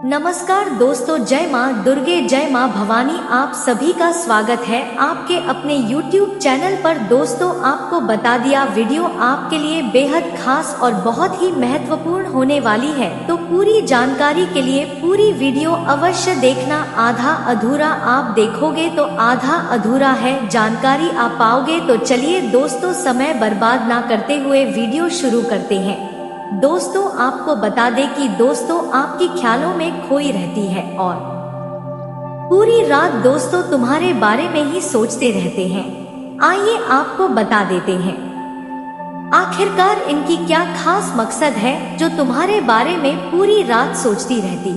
नमस्कार दोस्तों, जय माँ दुर्गे, जय माँ भवानी। आप सभी का स्वागत है आपके अपने YouTube चैनल पर। दोस्तों, आपको बता दिया वीडियो आपके लिए बेहद खास और बहुत ही महत्वपूर्ण होने वाली है, तो पूरी जानकारी के लिए पूरी वीडियो अवश्य देखना। आधा अधूरा आप देखोगे तो आधा अधूरा है, जानकारी आप पाओगे। तो चलिए दोस्तों, समय बर्बाद ना करते हुए वीडियो शुरू करते हैं। दोस्तों, आपको बता दें कि दोस्तों आपकी ख्यालों में खोई रहती है और पूरी रात दोस्तों तुम्हारे बारे में ही सोचते रहते हैं। आइए आपको बता देते हैं आखिरकार इनकी क्या खास मकसद है जो तुम्हारे बारे में पूरी रात सोचती रहती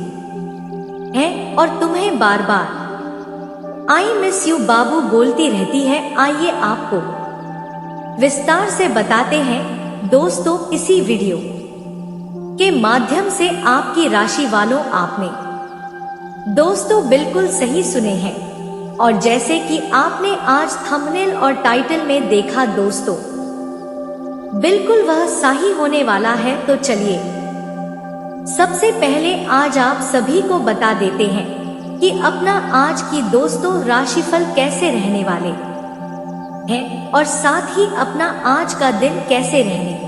है और तुम्हें बार बार आई मिस यू बाबू बोलती रहती है। आइए आपको विस्तार से बताते हैं दोस्तों। इसी वीडियो के माध्यम से आपकी राशि वालों, आपने दोस्तों बिल्कुल सही सुने हैं और जैसे कि आपने आज थंबनेल और टाइटल में देखा दोस्तों, बिल्कुल वह सही होने वाला है। तो चलिए सबसे पहले आज आप सभी को बता देते हैं कि अपना आज की दोस्तों राशिफल कैसे रहने वाले हैं और साथ ही अपना आज का दिन कैसे रहने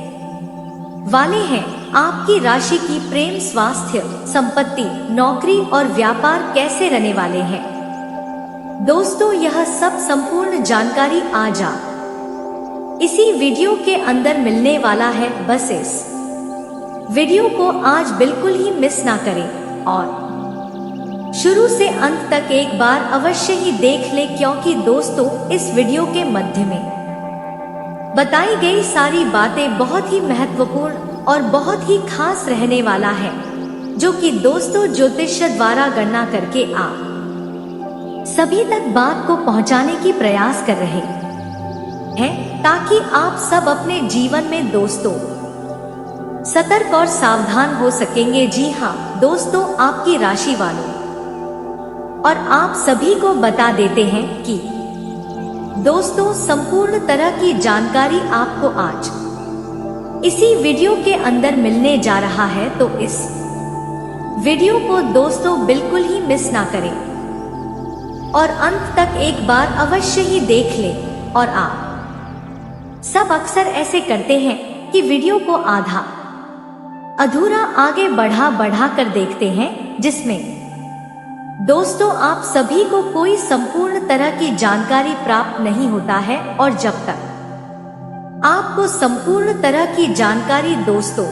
वाले हैं। आपकी राशि की प्रेम, स्वास्थ्य, संपत्ति, नौकरी और व्यापार कैसे रहने वाले हैं दोस्तों, यह सब संपूर्ण जानकारी आज आप इसी वीडियो के अंदर मिलने वाला है। बस इस वीडियो को आज बिल्कुल ही मिस ना करें और शुरू से अंत तक एक बार अवश्य ही देख ले, क्योंकि दोस्तों इस वीडियो के मध्य में बताई गई सारी बातें बहुत ही महत्वपूर्ण और बहुत ही खास रहने वाला है, जो कि दोस्तों ज्योतिष द्वारा गणना करके आप सभी तक बात को पहुंचाने की प्रयास कर रहे हैं, ताकि आप सब अपने जीवन में दोस्तों सतर्क और सावधान हो सकेंगे। जी हाँ दोस्तों, आपकी राशि वालों, और आप सभी को बता देते हैं कि दोस्तों संपूर्ण तरह की जानकारी आपको आज इसी वीडियो के अंदर मिलने जा रहा है। तो इस वीडियो को दोस्तों बिल्कुल ही मिस ना करें और अंत तक एक बार अवश्य ही देख लें। और आप सब अक्सर ऐसे करते हैं कि वीडियो को आधा अधूरा आगे बढ़ा कर देखते हैं, जिसमें दोस्तों आप सभी को कोई संपूर्ण तरह की जानकारी प्राप्त नहीं होता है। और जब तक आपको संपूर्ण तरह की जानकारी दोस्तों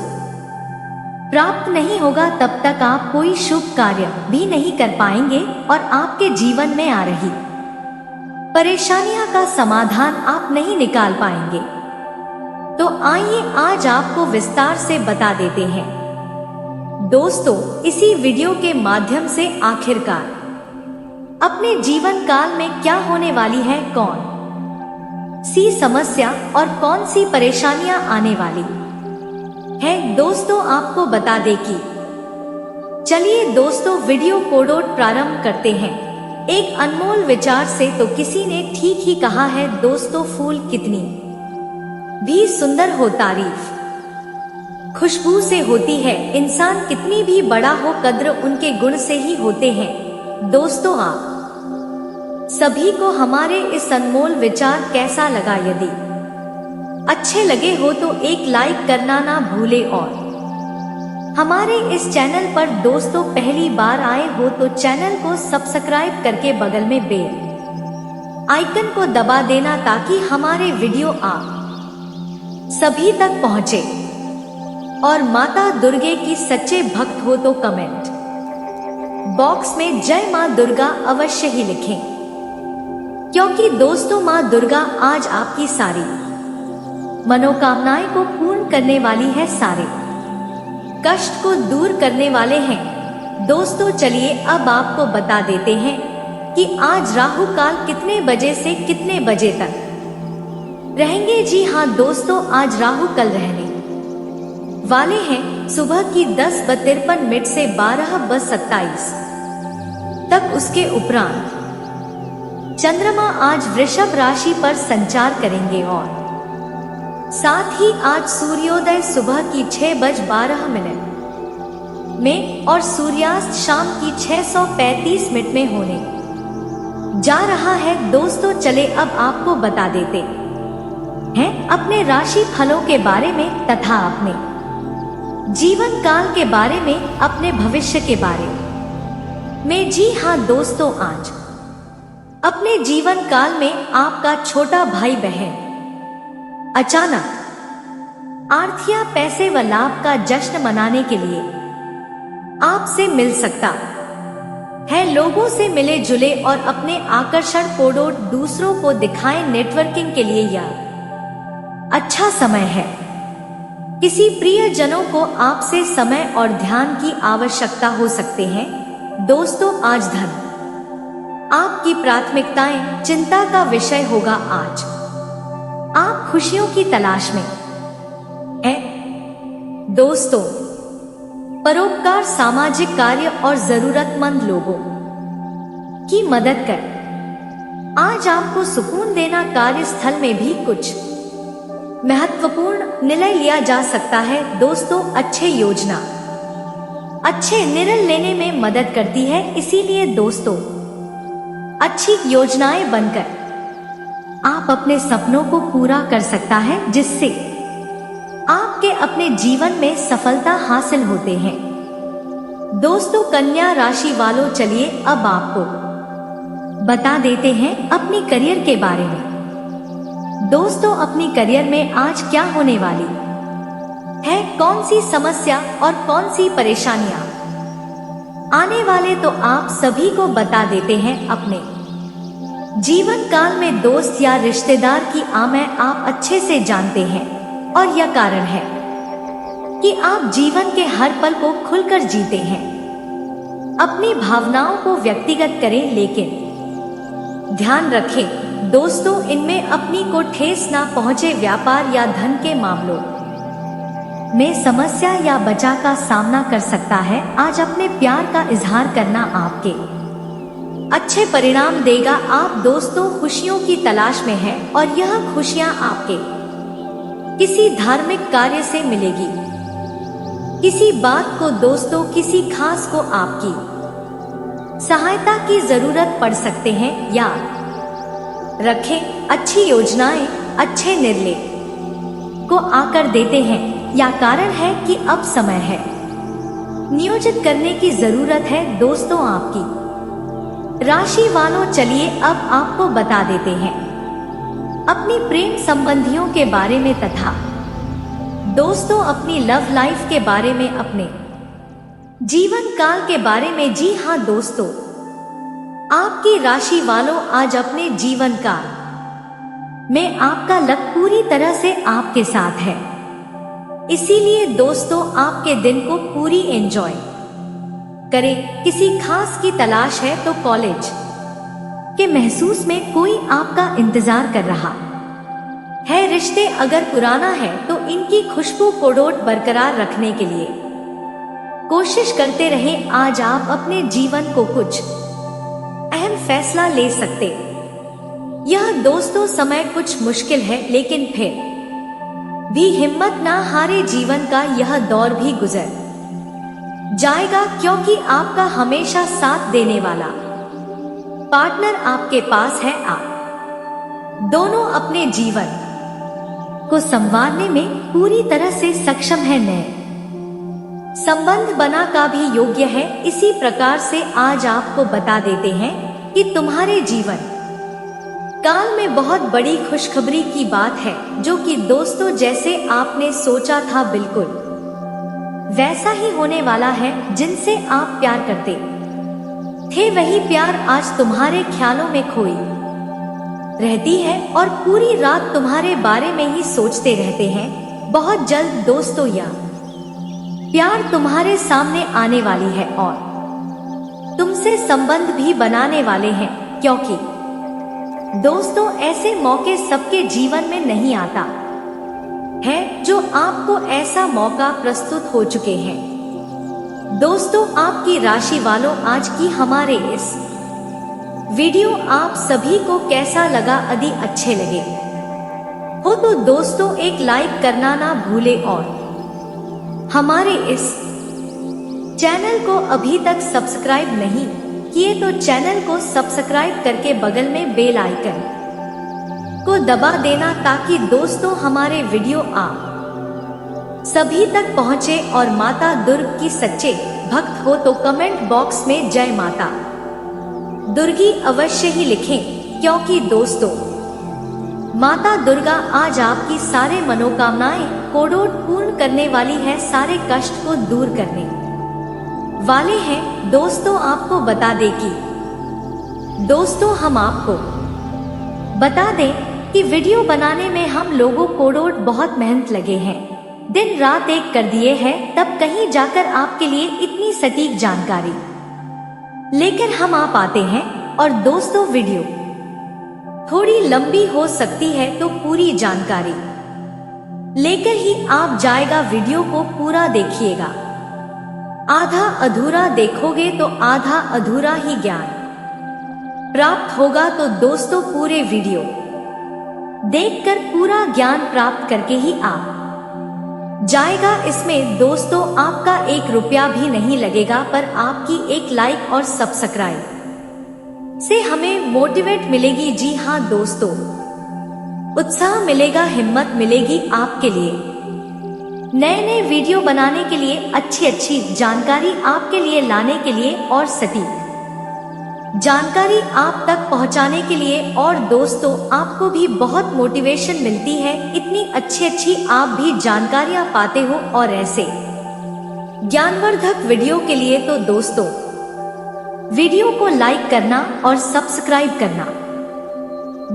प्राप्त नहीं होगा, तब तक आप कोई शुभ कार्य भी नहीं कर पाएंगे और आपके जीवन में आ रही परेशानियां का समाधान आप नहीं निकाल पाएंगे। तो आइए आज आपको विस्तार से बता देते हैं दोस्तों इसी वीडियो के माध्यम से आखिरकार अपने जीवन काल में क्या होने वाली है, कौन सी समस्या और कौन सी परेशानियां आने वाली है। दोस्तों आपको बता दें कि चलिए दोस्तों वीडियो को प्रारंभ करते हैं एक अनमोल विचार से। तो किसी ने ठीक ही कहा है दोस्तों, फूल कितनी भी सुंदर हो, तारीफ खुशबू से होती है। इंसान कितनी भी बड़ा हो, कद्र उनके गुण से ही होते हैं। दोस्तों आप सभी को हमारे इस अनमोल विचार कैसा लगा? यदि अच्छे लगे हो तो एक लाइक करना ना भूले और हमारे इस चैनल पर दोस्तों पहली बार आए हो तो चैनल को सब्सक्राइब करके बगल में बेल आइकन को दबा देना, ताकि हमारे वीडियो आप सभी तक पहुंचे। और माता दुर्गे की सच्चे भक्त हो तो कमेंट बॉक्स में जय माँ दुर्गा अवश्य ही लिखें, क्योंकि दोस्तों माँ दुर्गा आज आपकी सारी मनोकामनाएं को पूर्ण करने वाली है, सारे कष्ट को दूर करने वाले हैं। दोस्तों चलिए अब आपको बता देते हैं कि आज राहु काल कितने बजे से कितने बजे तक रहेंगे। जी हाँ दोस्तों, आज राहु काल रहने वाले हैं सुबह की 10:53 से 12:27 तक। उसके उपरांत चंद्रमा आज वृषभ राशि पर संचार करेंगे और साथ ही आज सूर्योदय सुबह की 6:12 में और सूर्यास्त शाम की 6:35 में होने जा रहा है। दोस्तों चले अब आपको बता देते हैं अपने राशि फलों के बारे में तथा अपने जीवन काल के बारे में, अपने भविष्य के बारे में। जी हाँ दोस्तों, आज अपने जीवन काल में आपका छोटा भाई बहन अचानक आर्थिक पैसे व लाभ का जश्न मनाने के लिए आपसे मिल सकता है। लोगों से मिले जुले और अपने आकर्षण कोडों दूसरों को दिखाएं। नेटवर्किंग के लिए यह अच्छा समय है। किसी प्रियजनों को आपसे समय और ध्यान की आवश्यकता हो सकते हैं। दोस्तों आज धन आपकी प्राथमिकताएं चिंता का विषय होगा। आज आप खुशियों की तलाश में हैं। दोस्तों परोपकार, सामाजिक कार्य और जरूरतमंद लोगों की मदद कर आज आपको सुकून देना। कार्यस्थल में भी कुछ महत्वपूर्ण निर्णय लिया जा सकता है। दोस्तों अच्छे निर्णय लेने में मदद करती है, इसीलिए दोस्तों अच्छी योजनाएं बनकर आप अपने सपनों को पूरा कर सकता है, जिससे आपके अपने जीवन में सफलता हासिल होते हैं। दोस्तों कन्या राशि वालों, चलिए अब आपको बता देते हैं अपनी करियर के बारे में। दोस्तों अपनी करियर में आज क्या होने वाली है, कौन सी समस्या और कौन सी परेशानियां आने वाले, तो आप सभी को बता देते हैं। अपने जीवन काल में दोस्त या रिश्तेदार की आमय आप अच्छे से जानते हैं और यह कारण है कि आप जीवन के हर पल को खुलकर जीते हैं। अपनी भावनाओं को व्यक्तिगत करें, लेकिन ध्यान रखें दोस्तों इनमें अपनी को ठेस ना पहुंचे। व्यापार या धन के मामलों में समस्या या बचा का सामना कर सकता है। आज अपने प्यार का इजहार करना आपके अच्छे परिणाम देगा। आप दोस्तों खुशियों की तलाश में हैं और यह खुशियां आपके किसी धार्मिक कार्य से मिलेगी। किसी बात को दोस्तों, किसी खास को आपकी सहायता की जरूरत पड़ सकते हैं। याद रखें अच्छी योजनाएं अच्छे निर्णय को आकर देते हैं। या कारण है कि अब समय है नियोजित करने की जरूरत है। दोस्तों आपकी राशि वालों, चलिए अब आपको बता देते हैं अपनी प्रेम संबंधियों के बारे में तथा दोस्तों अपनी लव लाइफ के बारे में, अपने जीवन काल के बारे में। जी हाँ दोस्तों, आपकी राशि वालों आज अपने जीवन काल में आपका लक पूरी तरह से आपके साथ है, इसीलिए दोस्तों आपके दिन को पूरी एंजॉय करें। किसी खास की तलाश है तो कॉलेज के महसूस में कोई आपका इंतजार कर रहा है। रिश्ते अगर पुराना है तो इनकी खुशबू कोडोट बरकरार रखने के लिए कोशिश करते रहें। आज आप अपने जीवन को कुछ अहम फैसला ले सकते। यह दोस्तों समय कुछ मुश्किल है, लेकिन फिर भी हिम्मत ना हारे। जीवन का यह दौर भी गुजर जाएगा, क्योंकि आपका हमेशा साथ देने वाला पार्टनर आपके पास है। आप दोनों अपने जीवन को संवारने में पूरी तरह से सक्षम है। नए संबंध बना का भी योग्य है। इसी प्रकार से आज आपको बता देते हैं कि तुम्हारे जीवन काल में बहुत बड़ी खुशखबरी की बात है, जो कि दोस्तों जैसे आपने सोचा था बिल्कुल वैसा ही होने वाला है। जिनसे आप प्यार करते थे वही प्यार आज तुम्हारे ख्यालों में खोई रहती है और पूरी रात तुम्हारे बारे में ही सोचते रहते हैं। बहुत जल्द दोस्तों यह प्यार तुम्हारे सामने आने वाली है और तुमसे संबंध भी बनाने वाले हैं, क्योंकि दोस्तों ऐसे मौके सबके जीवन में नहीं आता है। जो आपको ऐसा मौका प्रस्तुत हो चुके हैं। दोस्तों आपकी राशि वालों, आज की हमारे इस वीडियो आप सभी को कैसा लगा? यदि अच्छे लगे हो तो दोस्तों एक लाइक करना ना भूले और हमारे इस चैनल को अभी तक सब्सक्राइब नहीं किए तो चैनल को सब्सक्राइब करके बगल में बेल आइकन को दबा देना ताकि दोस्तों हमारे वीडियो आप सभी तक पहुंचे। और माता दुर्ग की सच्चे भक्त हो तो कमेंट बॉक्स में जय माता दुर्गी अवश्य ही लिखें, क्योंकि दोस्तों माता दुर्गा आज आपकी सारे मनोकामनाएं कोड़ोट पूर्ण करने वाली है, सारे कष्ट को दूर करने वाले हैं। दोस्तों आपको बता दें कि दोस्तों हम आपको बता दें कि वीडियो बनाने में हम लोगों कोड़ोट बहुत मेहनत लगे हैं, दिन रात एक कर दिए हैं, तब कहीं जाकर आपके लिए इतनी सटीक जानकारी लेकर हम आ पाते हैं। और दोस्तों वीडियो थोड़ी लंबी हो सकती है तो पूरी जानकारी लेकर ही आप जाएगा, वीडियो को पूरा देखिएगा। आधा अधूरा देखोगे तो आधा अधूरा ही ज्ञान प्राप्त होगा। तो दोस्तों पूरे वीडियो देखकर पूरा ज्ञान प्राप्त करके ही आप जाएगा। इसमें दोस्तों आपका 1 रुपया भी नहीं लगेगा, पर आपकी एक लाइक और सब्सक्राइब से हमें मोटिवेट मिलेगी। जी हाँ दोस्तों, उत्साह मिलेगा, हिम्मत मिलेगी आपके लिए नए नए वीडियो बनाने के लिए, अच्छी जानकारी आपके लिए लाने के लिए और सटीक जानकारी आप तक पहुंचाने के लिए। और दोस्तों आपको भी बहुत मोटिवेशन मिलती है, इतनी अच्छी आप भी जानकारियां पाते हो। और ऐसे ज्ञानवर्धक वीडियो के लिए तो दोस्तों वीडियो को लाइक करना और सब्सक्राइब करना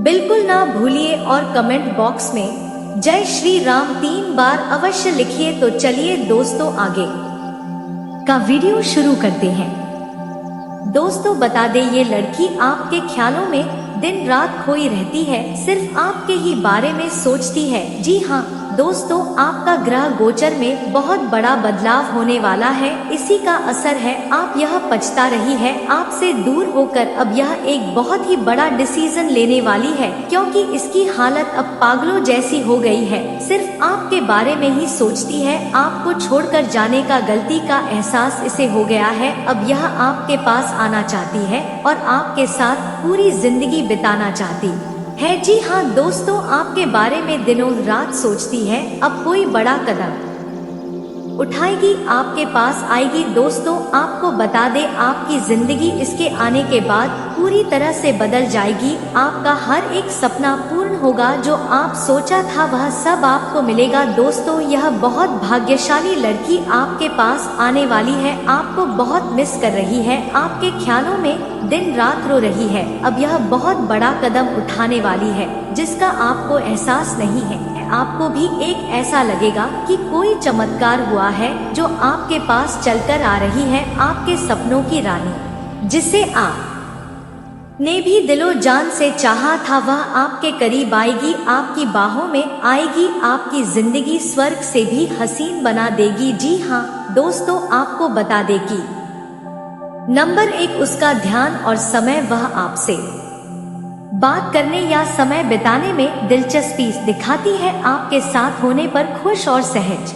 बिल्कुल ना भूलिए। और कमेंट बॉक्स में जय श्री राम 3 बार अवश्य लिखिए। तो चलिए दोस्तों आगे का वीडियो शुरू करते हैं। दोस्तों बता दें ये लड़की आपके ख्यालों में दिन रात खोई रहती है, सिर्फ आपके ही बारे में सोचती है। जी हाँ दोस्तों, आपका ग्रह गोचर में बहुत बड़ा बदलाव होने वाला है, इसी का असर है आप यह पछता रही है। आपसे दूर होकर अब यह एक बहुत ही बड़ा डिसीजन लेने वाली है, क्योंकि इसकी हालत अब पागलों जैसी हो गई है, सिर्फ आपके बारे में ही सोचती है। आपको छोड़कर जाने का गलती का एहसास इसे हो गया है। अब यह आपके पास आना चाहती है और आपके साथ पूरी जिंदगी बिताना चाहती है। जी हाँ दोस्तों, आपके बारे में दिनों रात सोचती है, अब कोई बड़ा कदम उठाएगी, आपके पास आएगी। दोस्तों आपको बता दे आपकी जिंदगी इसके आने के बाद पूरी तरह से बदल जाएगी। आपका हर एक सपना पूर्ण होगा, जो आप सोचा था वह सब आपको मिलेगा। दोस्तों यह बहुत भाग्यशाली लड़की आपके पास आने वाली है, आपको बहुत मिस कर रही है, आपके ख्यालों में दिन रात रो रही है। अब यह बहुत बड़ा कदम उठाने वाली है, जिसका आपको एहसास नहीं है। आपको भी एक ऐसा लगेगा कि कोई चमत्कार हुआ है, जो आपके पास चलकर आ रही है, आपके सपनों की रानी, जिसे आप ने भी दिलो जान से चाहा था, वह आपके करीब आएगी, आपकी बाहों में आएगी, आपकी जिंदगी स्वर्ग से भी हसीन बना देगी। जी हाँ दोस्तों, आपको बता देगी नंबर 1 उसका ध्यान और समय, वह आपसे बात करने या समय बिताने में दिलचस्पी दिखाती है, आपके साथ होने पर खुश और सहज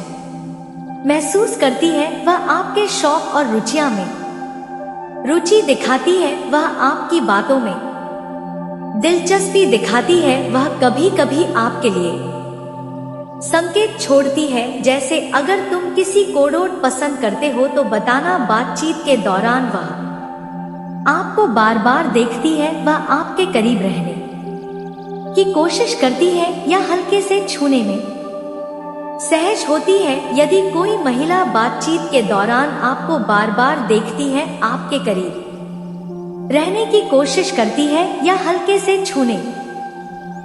महसूस करती है। वह आपके शौक और रुचियां में रुचि दिखाती है, वह आपकी बातों में दिलचस्पी दिखाती है, वह कभी कभी आपके लिए संकेत छोड़ती है, जैसे अगर तुम किसी कोड़ोट पसंद करते हो तो बताना। बातचीत के दौरान वह आपको बार बार देखती है, वह आपके करीब रहने की कोशिश करती है या हल्के से छूने में सहज होती है। यदि कोई महिला बातचीत के दौरान आपको बार बार देखती है, आपके करीब रहने की कोशिश करती है या हल्के से छूने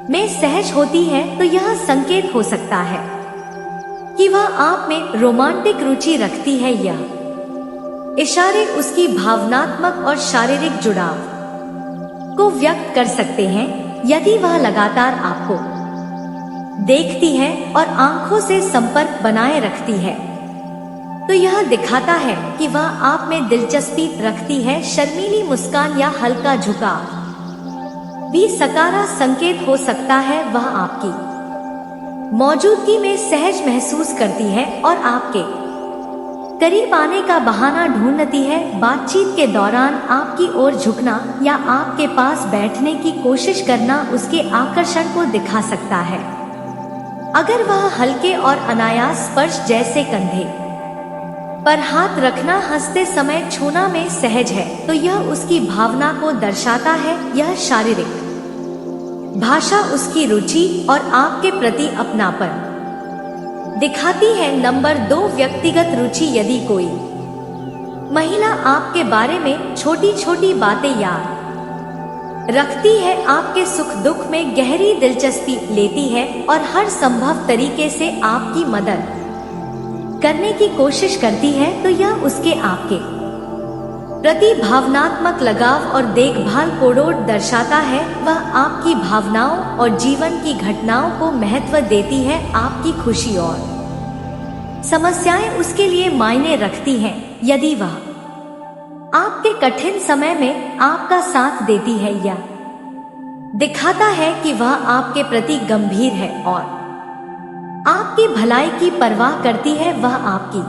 में सहज होती है, तो यह संकेत हो सकता है कि वह आप में रोमांटिक रुचि रखती है। यह इशारे उसकी भावनात्मक और शारीरिक जुड़ाव को व्यक्त कर सकते हैं। यदि वह लगातार आपको देखती है और आंखों से संपर्क बनाए रखती है, तो यह दिखाता है कि वह आप में दिलचस्पी रखती है। शर्मीली मुस्कान या हल्का झुकाव भी सकारात्मक संकेत हो सकता है, वह आपकी मौजूदगी में सहज महसूस करती है और आपके करीब आने का बहाना ढूंढती है। बातचीत के दौरान आपकी ओर झुकना या आपके पास बैठने की कोशिश करना उसके आकर्षण को दिखा सकता है। अगर वह हल्के और अनायास स्पर्श जैसे कंधे पर हाथ रखना, हंसते समय छूना में सहज है तो यह उसकी भावना को दर्शाता है। यह शारीरिक भाषा उसकी रुचि और आपके प्रति अपनापन दिखाती है। नंबर 2, व्यक्तिगत रुचि। यदि कोई महिला आपके बारे में छोटी छोटी बातें याद रखती है, आपके सुख दुख में गहरी दिलचस्पी लेती है और हर संभव तरीके से आपकी मदद करने की कोशिश करती है, तो यह उसके आपके प्रति भावनात्मक लगाव और देखभाल को दर्शाता है। वह आपकी भावनाओं और जीवन की घटनाओं को महत्व देती है। आपकी खुशी और समस्याएं उसके लिए मायने रखती हैं। यदि वह आपके कठिन समय में आपका साथ देती है या दिखाता है कि वह आपके प्रति गंभीर है और आपकी भलाई की परवाह करती है, वह आपकी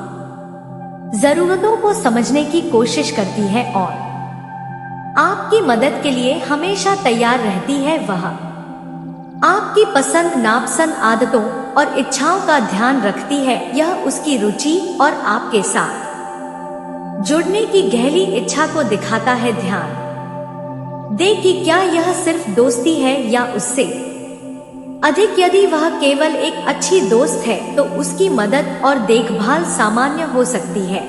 जरूरतों को समझने की कोशिश करती है और आपकी मदद के लिए हमेशा तैयार रहती है। वह आपकी पसंद नापसंद, आदतों और इच्छाओं का ध्यान रखती है। यह उसकी रुचि और आपके साथ जुड़ने की गहरी इच्छा को दिखाता है। ध्यान दे कि क्या यह सिर्फ दोस्ती है या उससे अधिक। यदि वह केवल एक अच्छी दोस्त है तो उसकी मदद और देखभाल सामान्य हो सकती है,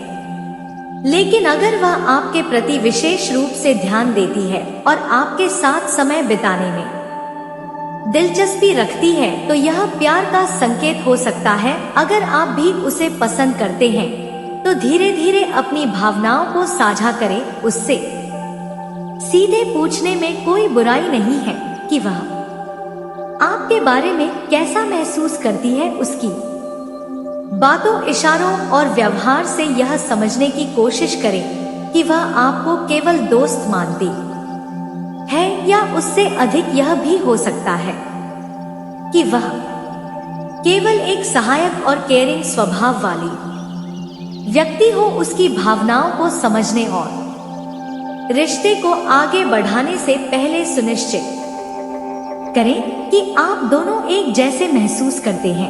लेकिन अगर वह आपके प्रति विशेष रूप से ध्यान देती है और आपके साथ समय बिताने में दिलचस्पी रखती है तो यह प्यार का संकेत हो सकता है। अगर आप भी उसे पसंद करते हैं तो धीरे धीरे अपनी भावनाओं को साझा करें। उससे सीधे पूछने में कोई बुराई नहीं है कि वह आपके बारे में कैसा महसूस करती है। उसकी बातों, इशारों और व्यवहार से यह समझने की कोशिश करें कि वह आपको केवल दोस्त मानती है या उससे अधिक। यह भी हो सकता है कि वह केवल एक सहायक और केयरिंग स्वभाव वाली व्यक्ति हो। उसकी भावनाओं को समझने और रिश्ते को आगे बढ़ाने से पहले सुनिश्चित करें कि आप दोनों एक जैसे महसूस करते हैं।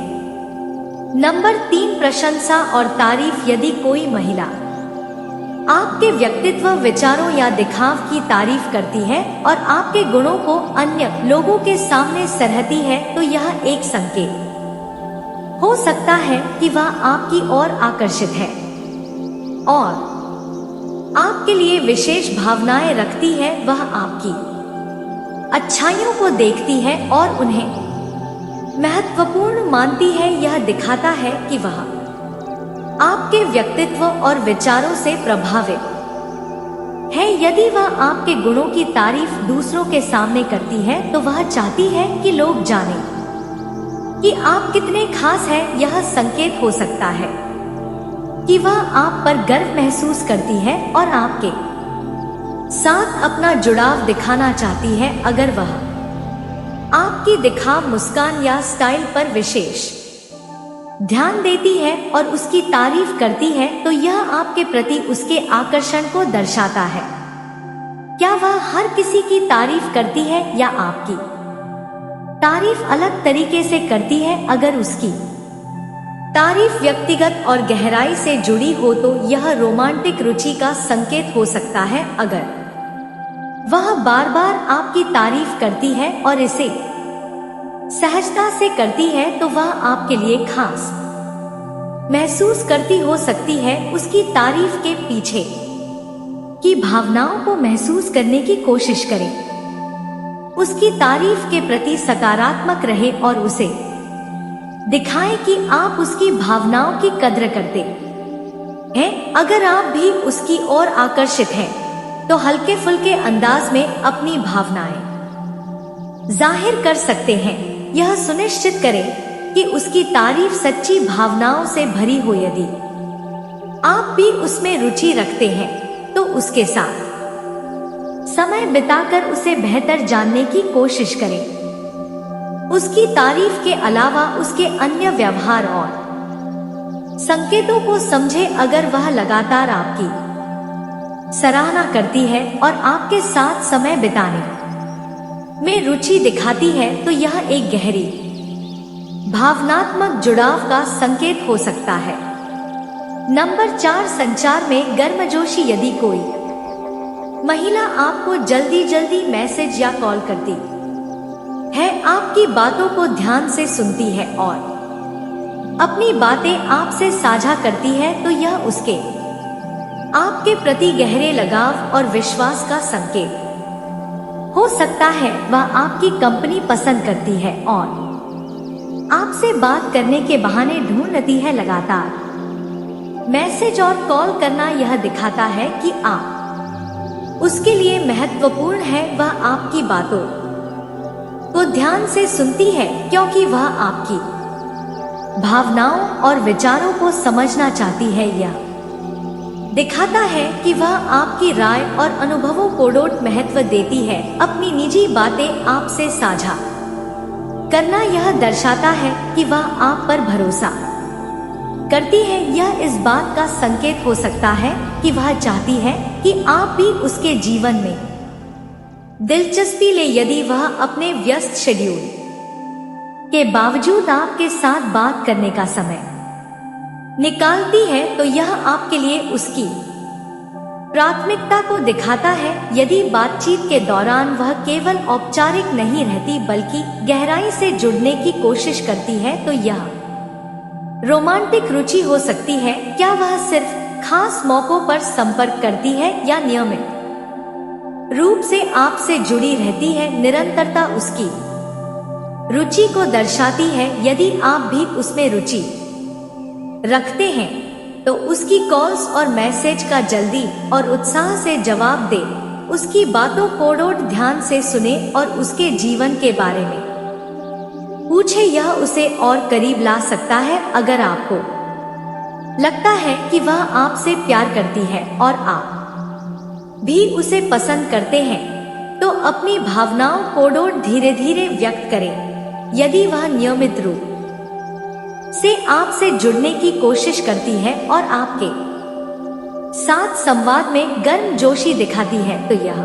नंबर 3, प्रशंसा और तारीफ। यदि कोई महिला आपके व्यक्तित्व, विचारों या दिखाव की तारीफ करती है और आपके गुणों को अन्य लोगों के सामने सराहती है तो यह एक संकेत हो सकता है कि वह आपकी ओर आकर्षित है और आपके लिए विशेष भावनाएं रखती है। वह आपकी अच्छाइयों को देखती है और उन्हें महत्वपूर्ण मानती है। यह दिखाता है कि वह आपके व्यक्तित्व और विचारों से प्रभावित है। यदि वह आपके गुणों की तारीफ दूसरों के सामने करती है तो वह चाहती है कि लोग जानें कि आप कितने खास हैं। यह संकेत हो सकता है कि वह आप पर गर्व महसूस करती है और आपके साथ अपना जुड़ाव दिखाना चाहती है। अगर वह आपकी दिखाव, मुस्कान या स्टाइल पर विशेष ध्यान देती है और उसकी तारीफ करती है तो यह आपके प्रति उसके आकर्षण को दर्शाता है। क्या वह हर किसी की तारीफ करती है या आपकी तारीफ अलग तरीके से करती है? अगर उसकी तारीफ व्यक्तिगत और गहराई से जुड़ी हो तो यह रोमांटिक रुचि का संकेत हो सकता है। अगर वह बार बार आपकी तारीफ करती है और इसे सहजता से करती है तो वह आपके लिए खास महसूस करती हो सकती है। उसकी तारीफ के पीछे की भावनाओं को महसूस करने की कोशिश करें। उसकी तारीफ के प्रति सकारात्मक रहे और उसे दिखाएं कि आप उसकी भावनाओं की कद्र करते हैं। अगर आप भी उसकी ओर आकर्षित हैं तो हल्के फुल्के अंदाज में अपनी भावनाएं जाहिर कर सकते हैं। यह सुनिश्चित करें कि उसकी तारीफ सच्ची भावनाओं से भरी हो। यदि आप भी उसमें रुचि रखते हैं तो उसके साथ समय बिताकर उसे बेहतर जानने की कोशिश करें। उसकी तारीफ के अलावा उसके अन्य व्यवहार और संकेतों को समझे। अगर वह लगातार आपकी सराहना करती है और आपके साथ समय बिताने में रुचि दिखाती है तो यह एक गहरी भावनात्मक जुड़ाव का संकेत हो सकता है। नंबर 4, संचार में गर्मजोशी। यदि कोई महिला आपको जल्दी जल्दी मैसेज या कॉल करती है, आपकी बातों को ध्यान से सुनती है और अपनी बातें आपसे साझा करती है, तो यह उसके आपके प्रति गहरे लगाव और विश्वास का संकेत हो सकता है। वह आपकी कंपनी पसंद करती है और आपसे बात करने के बहाने ढूंढती है। लगातार मैसेज और कॉल करना यह दिखाता है कि आप उसके लिए महत्वपूर्ण है। वह आपकी बातों को ध्यान से सुनती है क्योंकि वह आपकी भावनाओं और विचारों को समझना चाहती है। यह दिखाता है कि वह आपकी राय और अनुभवों को महत्व देती है। अपनी निजी बातें आपसे साझा करना यह दर्शाता है कि वह आप पर भरोसा करती है। यह इस बात का संकेत हो सकता है कि वह चाहती है कि आप भी उसके जीवन में दिलचस्पी ले। यदि वह अपने व्यस्त शेड्यूल के बावजूद आपके साथ बात करने का समय निकालती है, तो यह आपके लिए उसकी प्राथमिकता को दिखाता है। यदि बातचीत के दौरान वह केवल औपचारिक नहीं रहती बल्कि गहराई से जुड़ने की कोशिश करती है, तो यह रोमांटिक रुचि हो सकती है। क्या वह सिर्फ खास मौकों पर संपर्क करती है या नियमित रूप से आपसे जुड़ी रहती है? निरंतरता उसकी रुचि को दर्शाती है। यदि आप भी उसमें रुचि रखते हैं तो उसकी कॉल्स और मैसेज का जल्दी और उत्साह से जवाब दे। उसकी बातों को ध्यान से सुने और उसके जीवन के बारे में पूछे। यह उसे और करीब ला सकता है। अगर आपको लगता है कि वह आपसे प्यार करती है और आप भी उसे पसंद करते हैं, तो अपनी भावनाओं को धीरे धीरे व्यक्त करें। यदि वह नियमित रूप से आपसे जुड़ने की कोशिश करती है और आपके साथ संवाद में गर्मजोशी दिखाती है, तो यह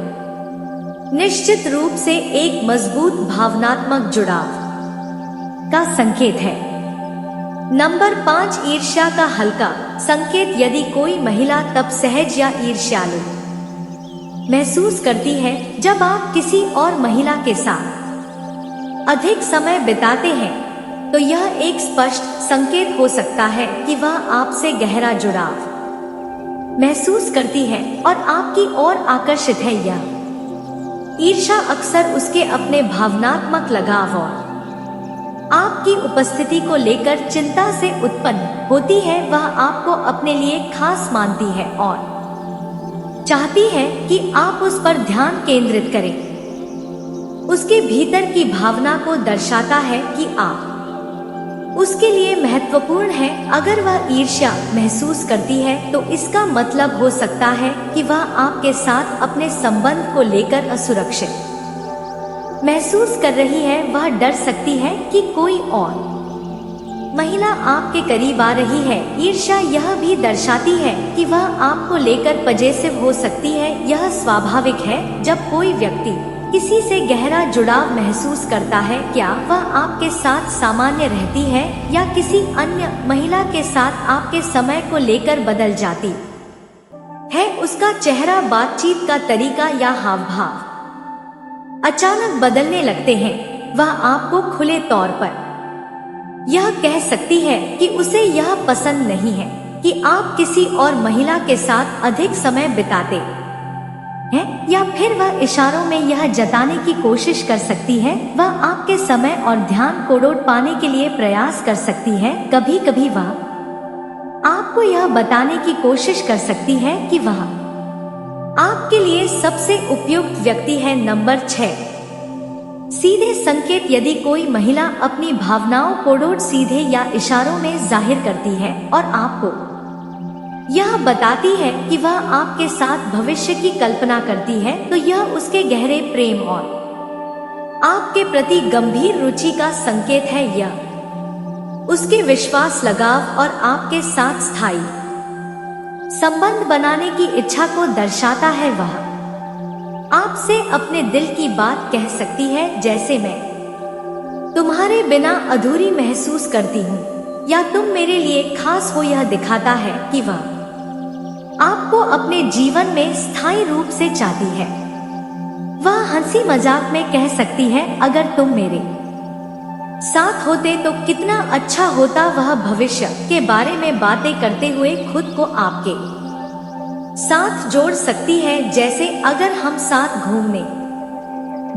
निश्चित रूप से एक मजबूत भावनात्मक जुड़ाव का संकेत है। नंबर 5, ईर्ष्या का हल्का संकेत। यदि कोई महिला तब सहज या ईर्ष्यालु महसूस करती है जब आप किसी और महिला के साथ अधिक समय बिताते हैं, तो यह एक स्पष्ट संकेत हो सकता है कि वह आपसे गहरा जुड़ाव महसूस करती है और आपकी ओर आकर्षित है। यह ईर्ष्या अक्सर उसके अपने भावनात्मक लगाव और आपकी उपस्थिति को लेकर चिंता से उत्पन्न होती है। वह आपको अपने लिए खास मानती है और चाहती है कि आप उस पर ध्यान केंद्रित करें। उसके भीतर की भावना को दर्शाता है कि आप उसके लिए महत्वपूर्ण है। अगर वह ईर्ष्या महसूस करती है तो इसका मतलब हो सकता है कि वह आपके साथ अपने संबंध को लेकर असुरक्षित महसूस कर रही है। वह डर सकती है कि कोई और महिला आपके करीब आ रही है। ईर्ष्या यह भी दर्शाती है कि वह आपको लेकर पजेसिव हो सकती है। यह स्वाभाविक है जब कोई व्यक्ति किसी से गहरा जुड़ाव महसूस करता है। क्या वह आपके साथ सामान्य रहती है या किसी अन्य महिला के साथ आपके समय को लेकर बदल जाती है? उसका चेहरा, बातचीत का तरीका या हाव भाव अचानक बदलने लगते हैं। वह आपको खुले तौर पर यह कह सकती है कि उसे यह पसंद नहीं है कि आप किसी और महिला के साथ अधिक समय बिताते हैं, या फिर वह इशारों में यह जताने की कोशिश कर सकती है। वह आपके समय और ध्यान को पाने के लिए प्रयास कर सकती है। कभी कभी वह आपको यह बताने की कोशिश कर सकती है कि वह आपके लिए सबसे उपयुक्त व्यक्ति है। नंबर 6, सीधे संकेत। यदि कोई महिला अपनी भावनाओं को सीधे या इशारों में जाहिर करती है और आपको यह बताती है कि वह आपके साथ भविष्य की कल्पना करती है, तो यह उसके गहरे प्रेम और आपके प्रति गंभीर रुचि का संकेत है। यह उसके विश्वास, लगाव और आपके साथ स्थायी संबंध बनाने की इच्छा को दर्शाता है। वह आपसे अपने दिल की बात कह सकती है, जैसे मैं तुम्हारे बिना अधूरी महसूस करती हूँ, या तुम मेरे लिए खास हो। यह दिखाता है कि वह आपको अपने जीवन में स्थायी रूप से चाहती है। वह हंसी मजाक में कह सकती है, अगर तुम मेरे साथ होते तो कितना अच्छा होता। वह भविष्य के बारे में बातें करते हुए खुद को आपके साथ जोड़ सकती है, जैसे अगर हम साथ घूमने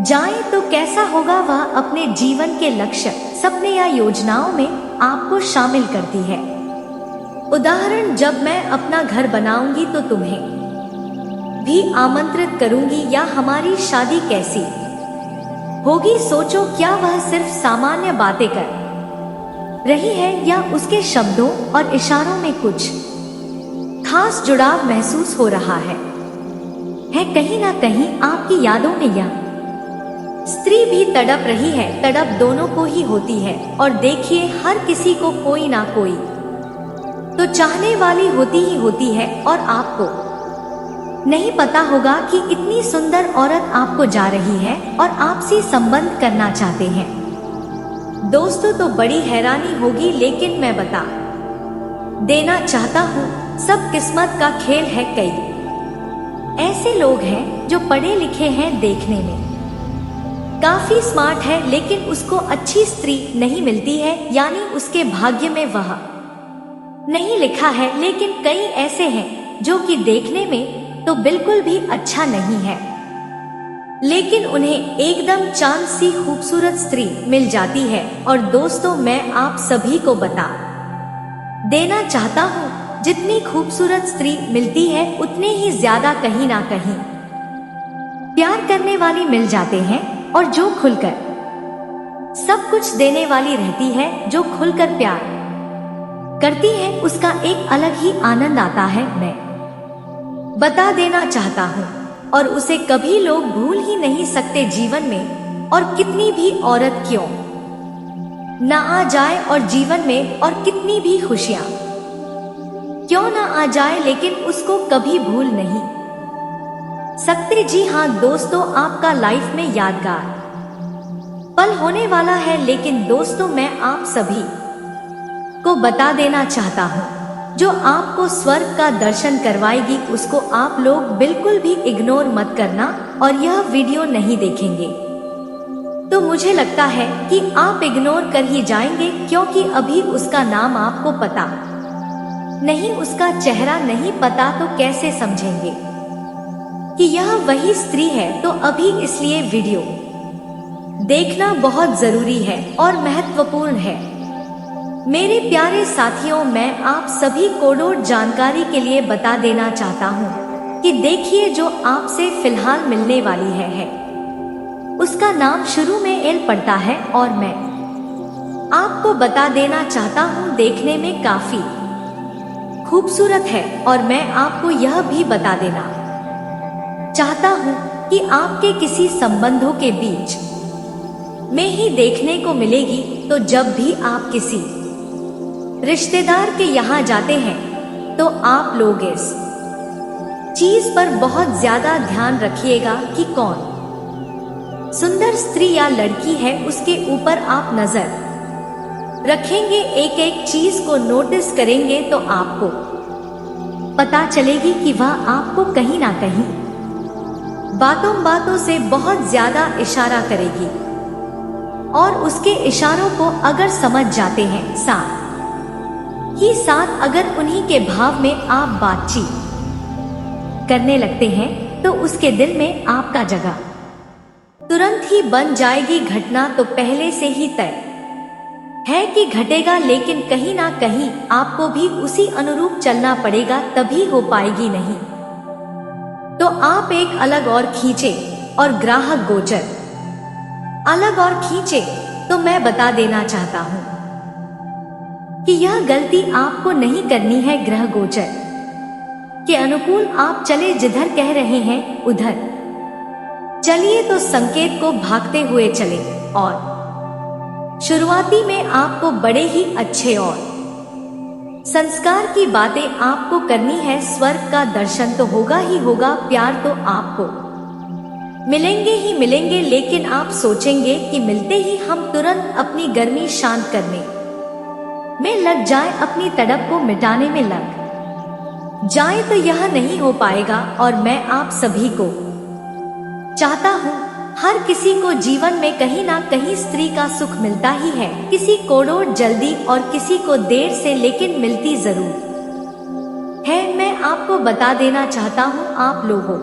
जाएं तो कैसा होगा। वह अपने जीवन के लक्ष्य, सपने या योजनाओं में आपको शामिल करती है। उदाहरण, जब मैं अपना घर बनाऊंगी तो तुम्हें भी आमंत्रित करूंगी, या हमारी शादी कैसी होगी। सोचो, क्या वह सिर्फ सामान्य बातें कर रही है, या उसके शब्दों और इशारों में कुछ खास जुड़ाव महसूस हो रहा है। कहीं ना कहीं आपकी यादों में यह स्त्री भी तड़प रही है। तड़प दोनों को ही होती है, और देखिए, हर किसी को कोई ना कोई तो चाहने वाली होती ही होती है, और आपको नहीं पता होगा कि इतनी सुंदर औरत आपको जा रही है और आपसे संबंध करना चाहते हैं। दोस्तों, तो बड़ी हैरानी होगी, लेकिन मैं बता देना चाहता हूँ, सब किस्मत का खेल है। कई ऐसे लोग हैं जो पढ़े लिखे हैं, देखने में काफी स्मार्ट है, लेकिन उसको अच्छी स्त्री नहीं मिलती है, यानी उसके भाग्य में वह नहीं लिखा है। लेकिन कई ऐसे हैं जो कि देखने में तो बिल्कुल भी अच्छा नहीं है, लेकिन उन्हें एकदम चांद सी खूबसूरत स्त्री मिल जाती है। और दोस्तों, मैं आप सभी को बता देना चाहता हूँ, जितनी खूबसूरत स्त्री मिलती है, उतने ही ज्यादा कहीं ना कहीं प्यार करने वाली मिल जाते हैं, और जो खुलकर सब कुछ देने वाली रहती है, जो खुलकर प्यार करती है, उसका एक अलग ही आनंद आता है। मैं बता देना चाहता हूँ, और उसे कभी लोग भूल ही नहीं सकते जीवन में। और कितनी भी औरत क्यों ना आ जाए और जीवन में, और कितनी भी खुशियां क्यों ना आ जाए, लेकिन उसको कभी भूल नहीं सकते। जी हाँ दोस्तों, आपका लाइफ में यादगार पल होने वाला है। लेकिन दोस्तों, मैं आप सभी को बता देना चाहता हूँ, जो आपको स्वर्ग का दर्शन करवाएगी, उसको आप लोग बिल्कुल भी इग्नोर मत करना, और यह वीडियो नहीं देखेंगे तो मुझे लगता है कि आप इग्नोर कर ही जाएंगे, क्योंकि अभी उसका नाम आपको पता नहीं, उसका चेहरा नहीं पता, तो कैसे समझेंगे कि यह वही स्त्री है। तो अभी इसलिए वीडियो देखना बहुत जरूरी है और महत्वपूर्ण है। मेरे प्यारे साथियों, मैं आप सभी कोडोड जानकारी के लिए बता देना चाहता हूँ कि देखिए, जो आपसे फिलहाल मिलने वाली है उसका नाम शुरू में एल पड़ता है, और मैं आपको बता देना चाहता हूँ, देखने में काफी खूबसूरत है। और मैं आपको यह भी बता देना चाहता हूँ कि आपके किसी संबंधों के बीच में ही देखने को मिलेगी। तो जब भी आप किसी रिश्तेदार के यहाँ जाते हैं, तो आप लोग इस चीज पर बहुत ज्यादा ध्यान रखिएगा कि कौन सुंदर स्त्री या लड़की है, उसके ऊपर आप नजर रखेंगे, एक एक चीज को नोटिस करेंगे, तो आपको पता चलेगी कि वह आपको कहीं ना कहीं बातों से बहुत ज्यादा इशारा करेगी, और उसके इशारों को अगर समझ जाते हैं, साथ ही साथ अगर उन्हीं के भाव में आप बातचीत करने लगते हैं, तो उसके दिल में आपका जगह तुरंत ही बन जाएगी। घटना तो पहले से ही तय है कि घटेगा, लेकिन कहीं ना कहीं आपको भी उसी अनुरूप चलना पड़ेगा, तभी हो पाएगी। नहीं तो आप एक अलग और खींचे और ग्राहक गोचर अलग और खींचे। तो मैं बता देना चाहता हूँ कि यह गलती आपको नहीं करनी है। ग्रह गोचर के अनुकूल आप चले, जिधर कह रहे हैं उधर चलिए। तो संकेत को भागते हुए चले, और शुरुआती में आपको बड़े ही अच्छे और संस्कार की बातें आपको करनी है। स्वर्ग का दर्शन तो होगा ही होगा, प्यार तो आपको मिलेंगे ही मिलेंगे, लेकिन आप सोचेंगे कि मिलते ही हम तुरंत अपनी गर्मी शांत करने में लग जाएं, अपनी तड़प को मिटाने में लग जाएं, तो यह नहीं हो पाएगा। और मैं आप सभी को चाहता हूँ, हर किसी को जीवन में कहीं ना कहीं स्त्री का सुख मिलता ही है, किसी को जल्दी और किसी को देर से, लेकिन मिलती जरूर है। मैं आपको बता देना चाहता हूँ, आप लोगों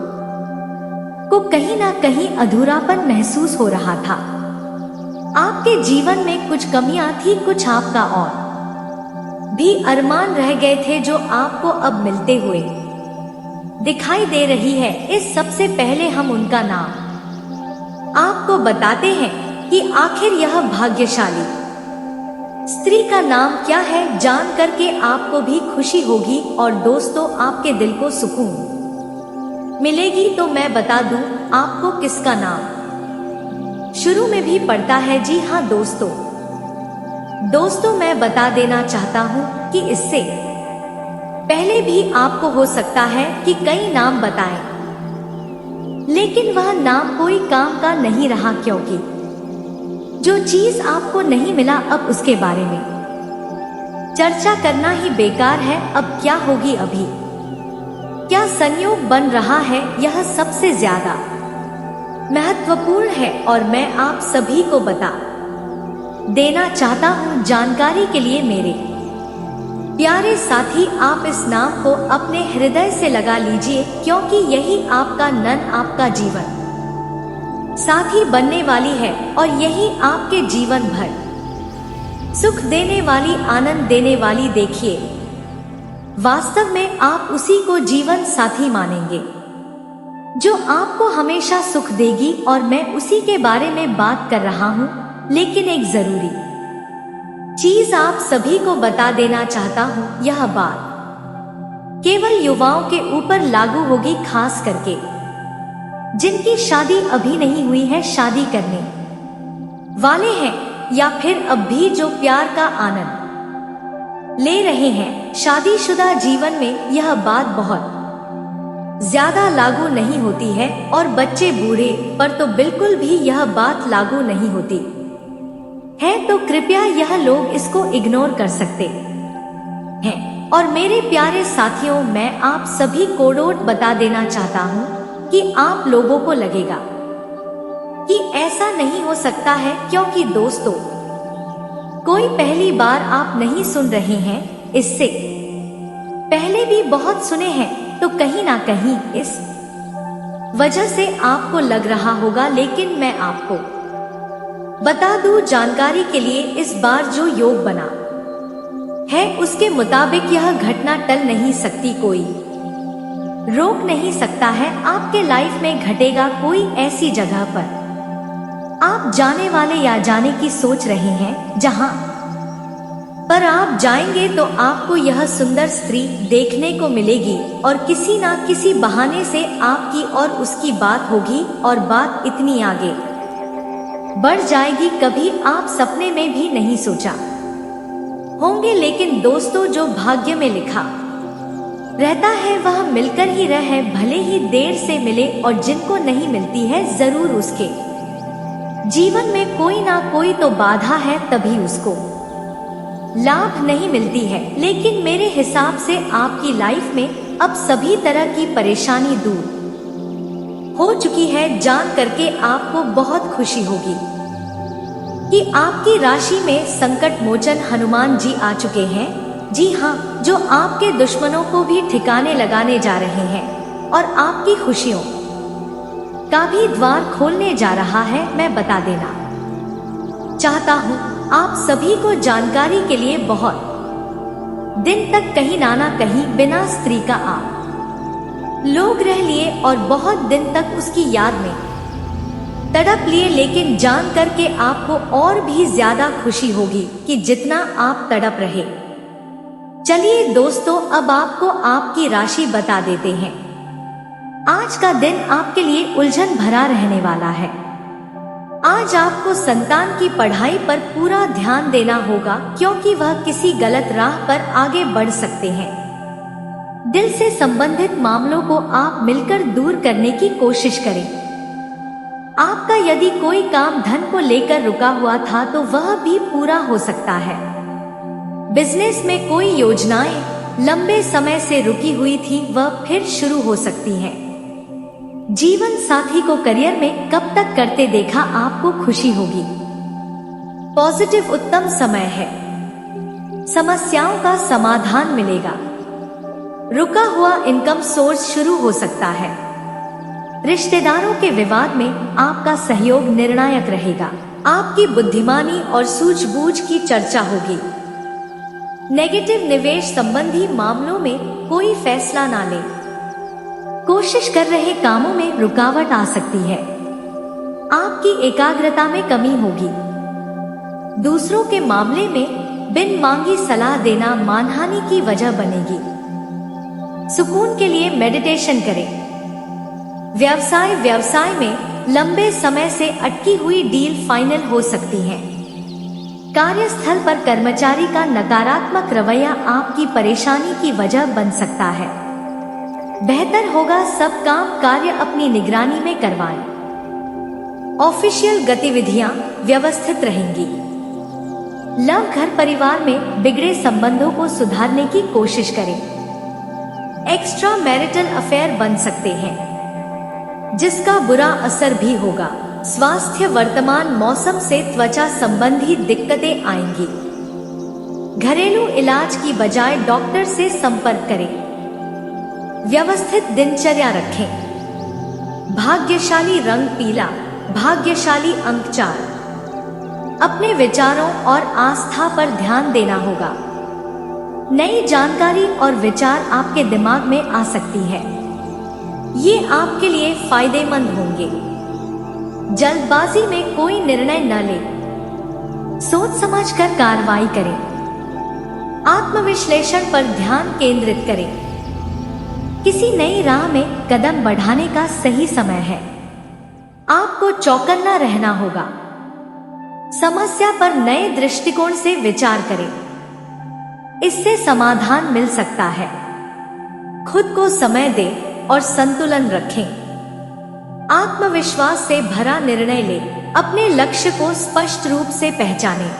को कहीं ना कहीं अधूरापन महसूस हो रहा था। आपके जीवन में कुछ कमियां थी, कुछ आपका और भी अरमान रह गए थे जो आपको अब मिलते हुए दिखाई दे रही है। इस सबसे पहले हम उनका नाम आपको बताते हैं कि आखिर यह भाग्यशाली स्त्री का नाम क्या है। जान करके आपको भी खुशी होगी और दोस्तों आपके दिल को सुकून मिलेगी। तो मैं बता दूं आपको किसका नाम शुरू में भी पड़ता है। जी हाँ दोस्तों मैं बता देना चाहता हूँ कि इससे पहले भी आपको हो सकता है कि कई नाम बताएं, लेकिन वह नाम कोई काम का नहीं रहा, क्योंकि जो चीज आपको नहीं मिला अब उसके बारे में चर्चा करना ही बेकार है। अब क्या होगी, अभी क्या संयोग बन रहा है, यह सबसे ज्यादा महत्वपूर्ण है और मैं आप सभी को बता देना चाहता हूँ। जानकारी के लिए मेरे प्यारे साथी, आप इस नाम को अपने हृदय से लगा लीजिए, क्योंकि यही आपका आपका जीवन साथी बनने वाली है और यही आपके जीवन भर सुख देने वाली, आनंद देने वाली। देखिए, वास्तव में आप उसी को जीवन साथी मानेंगे जो आपको हमेशा सुख देगी, और मैं उसी के बारे में बात कर रहा हूँ। लेकिन एक जरूरी चीज आप सभी को बता देना चाहता हूँ, यह बात केवल युवाओं के ऊपर लागू होगी, खास करके जिनकी शादी अभी नहीं हुई है, शादी करने वाले हैं, या फिर अब भी जो प्यार का आनंद ले रहे हैं। शादीशुदा जीवन में यह बात बहुत ज्यादा लागू नहीं होती है, और बच्चे बूढ़े पर तो बिल्कुल भी यह बात लागू नहीं होती है। तो कृपया यह लोग इसको इग्नोर कर सकते हैं। और मेरे प्यारे साथियों, मैं आप सभी को बता देना चाहता हूँ कि आप लोगों को लगेगा कि ऐसा नहीं हो सकता है, क्योंकि दोस्तों कोई पहली बार आप नहीं सुन रहे हैं, इससे पहले भी बहुत सुने हैं, तो कहीं ना कहीं इस वजह से आपको लग रहा होगा। लेकिन मैं आपको बता दूं, जानकारी के लिए, इस बार जो योग बना है उसके मुताबिक यह घटना टल नहीं सकती, कोई रोक नहीं सकता है। आपके लाइफ में घटेगा कोई ऐसी जगह पर आप जाने वाले या जाने की सोच रहे हैं, जहां पर आप जाएंगे तो आपको यह सुंदर स्त्री देखने को मिलेगी, और किसी ना किसी बहाने से आपकी और उसकी बात होगी, और बात इतनी आगे बढ़ जाएगी, कभी आप सपने में भी नहीं सोचा होंगे। लेकिन दोस्तों, जो भाग्य में लिखा रहता है वह मिलकर ही रहे, भले ही देर से मिले, और जिनको नहीं मिलती है जरूर उसके जीवन में कोई ना कोई तो बाधा है, तभी उसको लाभ नहीं मिलती है। लेकिन मेरे हिसाब से आपकी लाइफ में अब सभी तरह की परेशानी दूर हो चुकी है। जान करके आपको बहुत खुशी होगी कि आपकी राशि में संकट मोचन हनुमान जी आ चुके हैं। जी हाँ, जो आपके दुश्मनों को भी ठिकाने लगाने जा रहे हैं, और आपकी खुशियों का भी द्वार खोलने जा रहा है। मैं बता देना चाहता हूँ आप सभी को, जानकारी के लिए, बहुत दिन तक कहीं ना कहीं बिना स्त्री का आप लोग रह लिए, और बहुत दिन तक उसकी याद में तड़प लिए। लेकिन जान करके आपको और भी ज्यादा खुशी होगी कि जितना आप तड़प रहे। चलिए दोस्तों, अब आपको आपकी राशि बता देते हैं। आज का दिन आपके लिए उलझन भरा रहने वाला है। आज आपको संतान की पढ़ाई पर पूरा ध्यान देना होगा क्योंकि वह किसी गलत राह पर आगे बढ़ सकते हैं। दिल से संबंधित मामलों को आप मिलकर दूर करने की कोशिश करें। आपका यदि कोई काम धन को लेकर रुका हुआ था तो वह भी पूरा हो सकता है। बिजनेस में कोई योजनाएं लंबे समय से रुकी हुई थी वह फिर शुरू हो सकती हैं। जीवन साथी को करियर में कब तक करते देखा आपको खुशी होगी। पॉजिटिव उत्तम समय है। समस्याओं का समाधान मिलेगा। रुका हुआ इनकम सोर्स शुरू हो सकता है। रिश्तेदारों के विवाद में आपका सहयोग निर्णायक रहेगा। आपकी बुद्धिमानी और सूझबूझ की चर्चा होगी। नेगेटिव निवेश संबंधी मामलों में कोई फैसला ना लें। कोशिश कर रहे कामों में रुकावट आ सकती है। आपकी एकाग्रता में कमी होगी। दूसरों के मामले में बिन मांगी सलाह देना मानहानि की वजह बनेगी। सुकून के लिए मेडिटेशन करें। व्यवसाय में लंबे समय से अटकी हुई डील फाइनल हो सकती है। कार्यस्थल पर कर्मचारी का नकारात्मक रवैया आपकी परेशानी की वजह बन सकता है। बेहतर होगा सब काम कार्य अपनी निगरानी में करवाएं। ऑफिशियल गतिविधियां व्यवस्थित रहेंगी। लव घर परिवार में बिगड़े संबंधों को सुधारने की कोशिश करें। एक्स्ट्रा मैरिटल अफेयर बन सकते हैं जिसका बुरा असर भी होगा। स्वास्थ्य वर्तमान मौसम से त्वचा संबंधी दिक्कतें आएंगी। घरेलू इलाज की बजाय डॉक्टर से संपर्क करें। व्यवस्थित दिनचर्या रखें। भाग्यशाली रंग पीला। भाग्यशाली अंक 4। अपने विचारों और आस्था पर ध्यान देना होगा। नई जानकारी और विचार आपके दिमाग में आ सकती है। ये आपके लिए फायदेमंद होंगे। जल्दबाजी में कोई निर्णय न लें। सोच समझकर कार्रवाई करें। आत्मविश्लेषण पर ध्यान केंद्रित करें। किसी नई राह में कदम बढ़ाने का सही समय है। आपको चौकन्ना रहना होगा। समस्या पर नए दृष्टिकोण से विचार करें। इससे समाधान मिल सकता है। खुद को समय दें और संतुलन रखें। आत्मविश्वास से भरा निर्णय लें। अपने लक्ष्य को स्पष्ट रूप से पहचानें।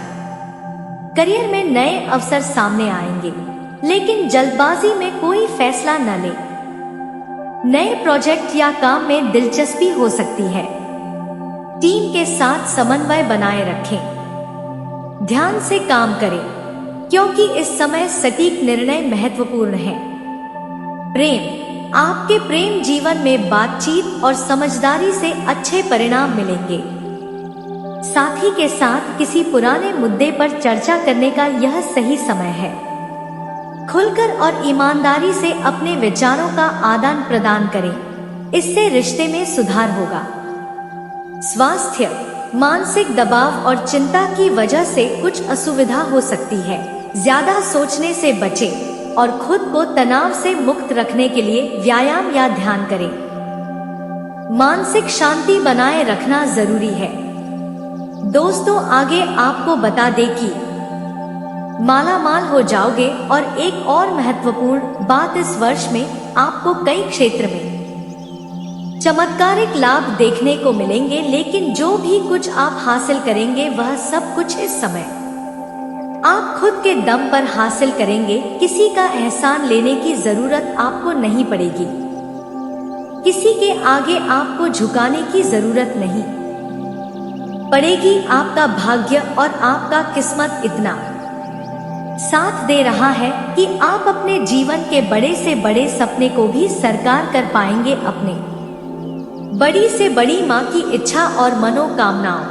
करियर में नए अवसर सामने आएंगे, लेकिन जल्दबाजी में कोई फैसला न लें। नए प्रोजेक्ट या काम में दिलचस्पी हो सकती है। टीम के साथ समन्वय बनाए रखें। ध्यान से काम करें क्योंकि इस समय सटीक निर्णय महत्वपूर्ण है। प्रेम। आपके प्रेम जीवन में बातचीत और समझदारी से अच्छे परिणाम मिलेंगे। साथी के साथ किसी पुराने मुद्दे पर चर्चा करने का यह सही समय है। खुलकर और ईमानदारी से अपने विचारों का आदान प्रदान करें। इससे रिश्ते में सुधार होगा। स्वास्थ्य। मानसिक दबाव और चिंता की वजह से कुछ असुविधा हो सकती है। ज्यादा सोचने से बचें और खुद को तनाव से मुक्त रखने के लिए व्यायाम या ध्यान करें। मानसिक शांति बनाए रखना जरूरी है। दोस्तों, आगे आपको बता दें कि मालामाल हो जाओगे। और एक और महत्वपूर्ण बात, इस वर्ष में आपको कई क्षेत्र में चमत्कारिक लाभ देखने को मिलेंगे, लेकिन जो भी कुछ आप हासिल करेंगे वह सब कुछ इस समय आप खुद के दम पर हासिल करेंगे। किसी का एहसान लेने की जरूरत आपको नहीं पड़ेगी। किसी के आगे आपको झुकाने की जरूरत नहीं पड़ेगी। आपका भाग्य और आपका किस्मत इतना साथ दे रहा है कि आप अपने जीवन के बड़े से बड़े सपने को भी साकार कर पाएंगे। अपने बड़ी से बड़ी माँ की इच्छा और मनोकामनाओं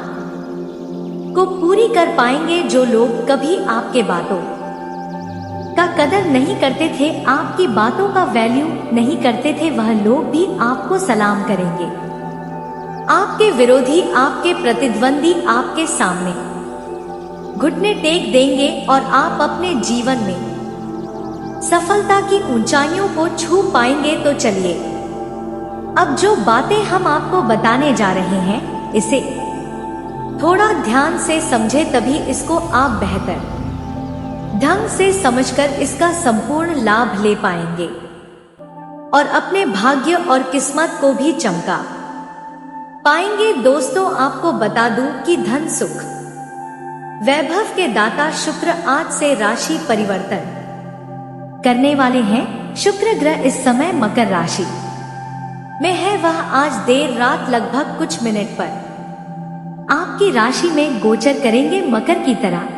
को पूरी कर पाएंगे। जो लोग कभी आपके बातों का कदर नहीं करते थे, आपकी बातों का वैल्यू नहीं करते थे, वह लोग भी आपको सलाम करेंगे। आपके विरोधी, आपके प्रतिद्वंदी आपके सामने घुटने टेक देंगे और आप अपने जीवन में सफलता की ऊंचाइयों को छू पाएंगे। तो चलिए, अब जो बातें हम आपको बताने जा रहे हैं, इसे थोड़ा ध्यान से समझे तभी इसको आप बेहतर ढंग से समझकर इसका संपूर्ण लाभ ले पाएंगे और अपने भाग्य और किस्मत को भी चमका पाएंगे। दोस्तों, आपको बता दूं कि धन सुख वैभव के दाता शुक्र आज से राशि परिवर्तन करने वाले हैं। शुक्र ग्रह इस समय मकर राशि में है। वह आज देर रात लगभग कुछ मिनट पर आपकी राशि में गोचर करेंगे। मकर की तरह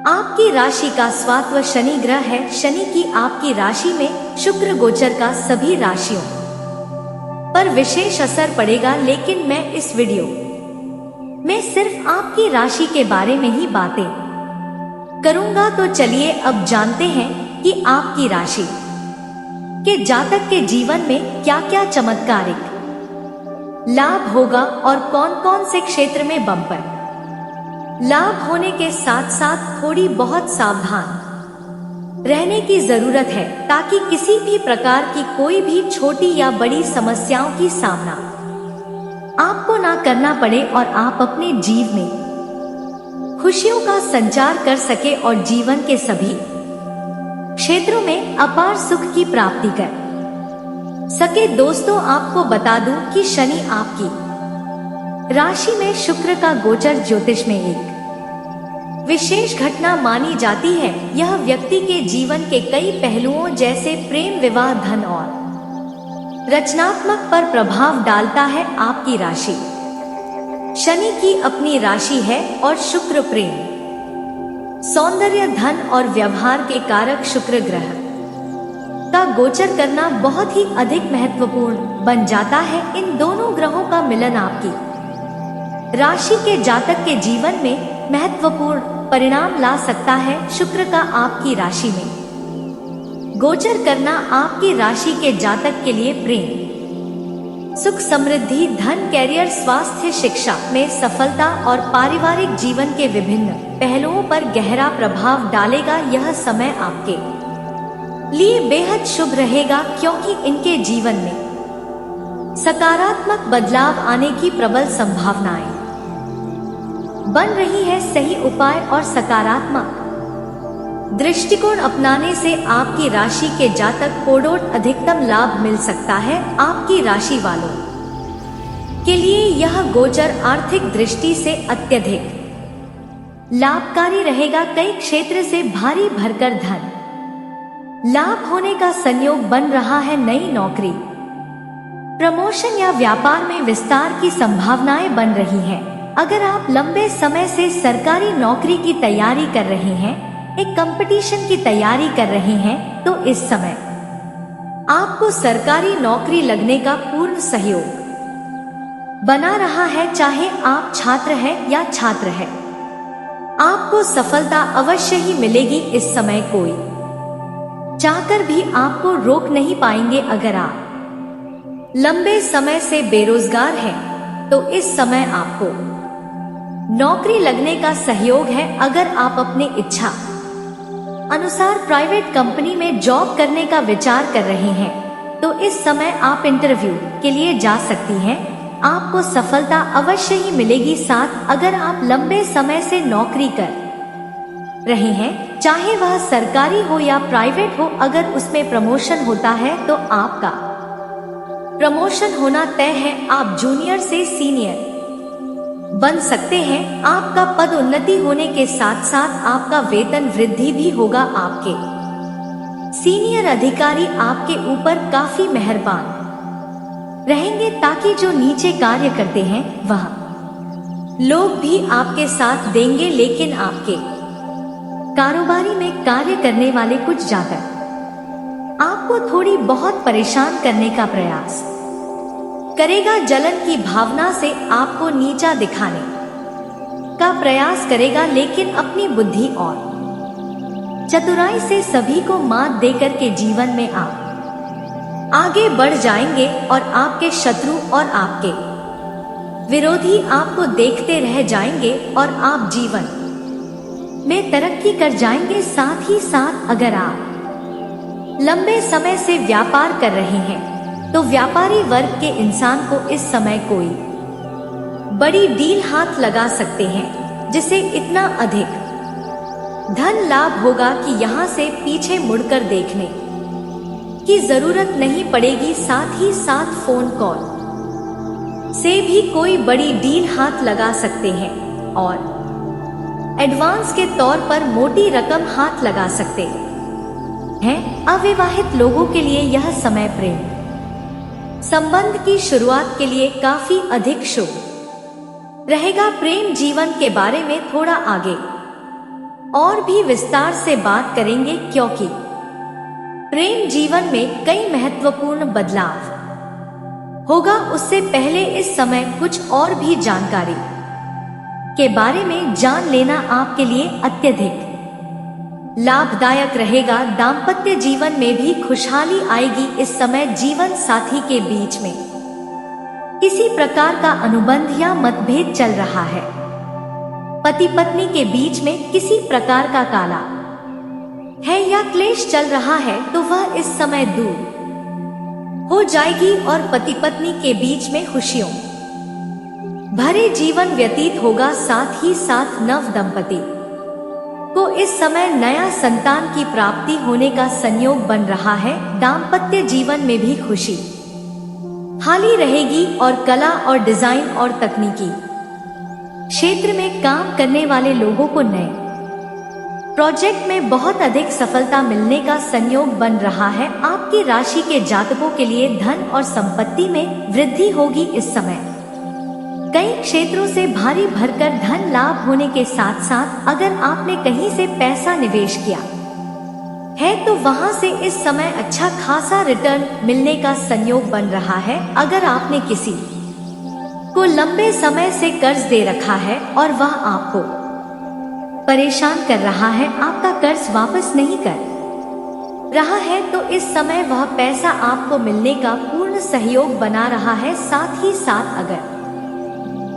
आपकी राशि का स्वात्व शनि ग्रह है। शनि की आपकी राशि में शुक्र गोचर का सभी राशियों पर विशेष असर पड़ेगा, लेकिन मैं इस वीडियो में सिर्फ आपकी राशि के बारे में ही बातें करूंगा। तो चलिए अब जानते हैं कि आपकी राशि के जातक के जीवन में क्या क्या चमत्कारिक लाभ होगा और कौन कौन से क्षेत्र में बम्पर लाभ होने के साथ साथ थोड़ी बहुत सावधान रहने की जरूरत है, ताकि किसी भी प्रकार की कोई भी छोटी या बड़ी समस्याओं की सामना आपको ना करना पड़े और आप अपने जीवन में खुशियों का संचार कर सके और जीवन के सभी क्षेत्रों में अपार सुख की प्राप्ति कर सके। दोस्तों, आपको बता दूं कि शनि आपकी राशि में शुक्र का गोचर ज्योतिष में एक विशेष घटना मानी जाती है। यह व्यक्ति के जीवन के कई पहलुओं जैसे प्रेम, विवाह, धन और रचनात्मक पर प्रभाव डालता है। आपकी राशि शनि की अपनी राशि है और शुक्र प्रेम, सौंदर्य, धन और व्यवहार के कारक शुक्र ग्रह का गोचर करना बहुत ही अधिक महत्वपूर्ण बन जाता है। इन दोनों ग्रहों का मिलन आपकी राशि के जातक के जीवन में महत्वपूर्ण परिणाम ला सकता है। शुक्र का आपकी राशि में गोचर करना आपकी राशि के जातक के लिए प्रेम, सुख, समृद्धि, धन, कैरियर, स्वास्थ्य, शिक्षा में सफलता और पारिवारिक जीवन के विभिन्न पहलुओं पर गहरा प्रभाव डालेगा। यह समय आपके लिए बेहद शुभ रहेगा, क्योंकि इनके जीवन में सकारात्मक बदलाव आने की प्रबल संभावनाएं बन रही है। सही उपाय और सकारात्मक दृष्टिकोण अपनाने से आपकी राशि के जातक को अधिकतम लाभ मिल सकता है। आपकी राशि वालों के लिए यह गोचर आर्थिक दृष्टि से अत्यधिक लाभकारी रहेगा। कई क्षेत्र से भारी भरकर धन लाभ होने का संयोग बन रहा है। नई नौकरी, प्रमोशन या व्यापार में विस्तार की संभावनाएं बन रही हैं। अगर आप लंबे समय से सरकारी नौकरी की तैयारी कर रहे हैं, एक कंपटीशन की तैयारी कर रहे हैं, तो इस समय आपको सरकारी नौकरी लगने का पूर्ण सहयोग बना रहा है। चाहे आप छात्र हैं या छात्र हैं, आपको सफलता अवश्य ही मिलेगी। इस समय कोई चाहकर भी आपको रोक नहीं पाएंगे। अगर आप लंबे समय से बेरोजगार हैं, तो इस समय आपको नौकरी लगने का सहयोग है। अगर आप अपने इच्छा अनुसार प्राइवेट कंपनी में जॉब करने का विचार कर रहे हैं, तो इस समय आप इंटरव्यू के लिए जा सकती हैं। आपको सफलता अवश्य ही मिलेगी। साथ अगर आप लंबे समय से नौकरी कर रहे हैं, चाहे वह सरकारी हो या प्राइवेट हो, अगर उसमें प्रमोशन होता है तो आपका प्रमोशन होना तय है। आप जूनियर से सीनियर बन सकते हैं। आपका पद उन्नति होने के साथ साथ आपका वेतन वृद्धि भी होगा। आपके सीनियर अधिकारी आपके ऊपर काफी मेहरबान रहेंगे, ताकि जो नीचे कार्य करते हैं वह लोग भी आपके साथ देंगे। लेकिन आपके कारोबारी में कार्य करने वाले कुछ जातक आपको थोड़ी बहुत परेशान करने का प्रयास करेगा। जलन की भावना से आपको नीचा दिखाने का प्रयास करेगा, लेकिन अपनी बुद्धि और चतुराई से सभी को मात देकर के जीवन में आप आगे बढ़ जाएंगे और आपके शत्रु और आपके विरोधी आपको देखते रह जाएंगे और आप जीवन में तरक्की कर जाएंगे। साथ ही साथ अगर आप लंबे समय से व्यापार कर रहे हैं, तो व्यापारी वर्ग के इंसान को इस समय कोई बड़ी डील हाथ लगा सकते हैं, जिससे इतना अधिक धन लाभ होगा कि यहाँ से पीछे मुड़कर देखने की जरूरत नहीं पड़ेगी। साथ ही साथ फोन कॉल से भी कोई बड़ी डील हाथ लगा सकते हैं और एडवांस के तौर पर मोटी रकम हाथ लगा सकते हैं। अविवाहित लोगों के लिए यह समय प्रेम संबंध की शुरुआत के लिए काफी अधिक शुभ रहेगा। प्रेम जीवन के बारे में थोड़ा आगे और भी विस्तार से बात करेंगे, क्योंकि प्रेम जीवन में कई महत्वपूर्ण बदलाव होगा। उससे पहले इस समय कुछ और भी जानकारी के बारे में जान लेना आपके लिए अत्यधिक लाभदायक रहेगा। दाम्पत्य जीवन में भी खुशहाली आएगी। इस समय जीवन साथी के बीच में किसी प्रकार का अनुबंध या मतभेद चल रहा है। पति पत्नी के बीच में किसी प्रकार का काला है या क्लेश चल रहा है, तो वह इस समय दूर हो जाएगी और पति पत्नी के बीच में खुशियों भरे जीवन व्यतीत होगा। साथ ही साथ नव दंपति को इस समय नया संतान की प्राप्ति होने का संयोग बन रहा है। दाम्पत्य जीवन में भी खुशी हाली रहेगी और कला और डिजाइन और तकनीकी क्षेत्र में काम करने वाले लोगों को नए प्रोजेक्ट में बहुत अधिक सफलता मिलने का संयोग बन रहा है। आपकी राशि के जातकों के लिए धन और संपत्ति में वृद्धि होगी। इस समय कई क्षेत्रों से भारी भरकर धन लाभ होने के साथ साथ अगर आपने कहीं से पैसा निवेश किया है तो वहां से इस समय अच्छा खासा रिटर्न मिलने का संयोग बन रहा है। अगर आपने किसी को लंबे समय से कर्ज दे रखा है और वह आपको परेशान कर रहा है, आपका कर्ज वापस नहीं कर रहा है, तो इस समय वह पैसा आपको मिलने का पूर्ण सहयोग बना रहा है। साथ ही साथ अगर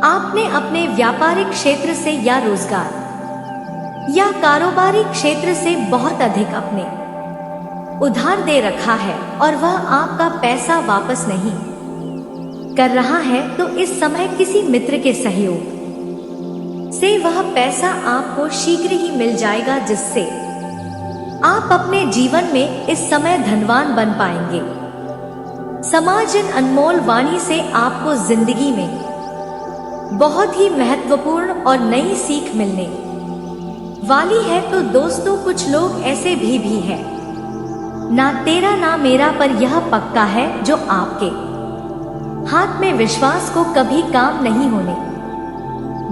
आपने अपने व्यापारिक क्षेत्र से या रोजगार या कारोबारी क्षेत्र से बहुत अधिक अपने उधार दे रखा है और वह आपका पैसा वापस नहीं कर रहा है, तो इस समय किसी मित्र के सहयोग से वह पैसा आपको शीघ्र ही मिल जाएगा, जिससे आप अपने जीवन में इस समय धनवान बन पाएंगे। समाज इन अनमोल वाणी से आपको जिंदगी में बहुत ही महत्वपूर्ण और नई सीख मिलने वाली है। तो दोस्तों, कुछ लोग ऐसे भी हैं, ना तेरा ना मेरा, पर यह पक्का है जो आपके हाथ में विश्वास को कभी काम नहीं होने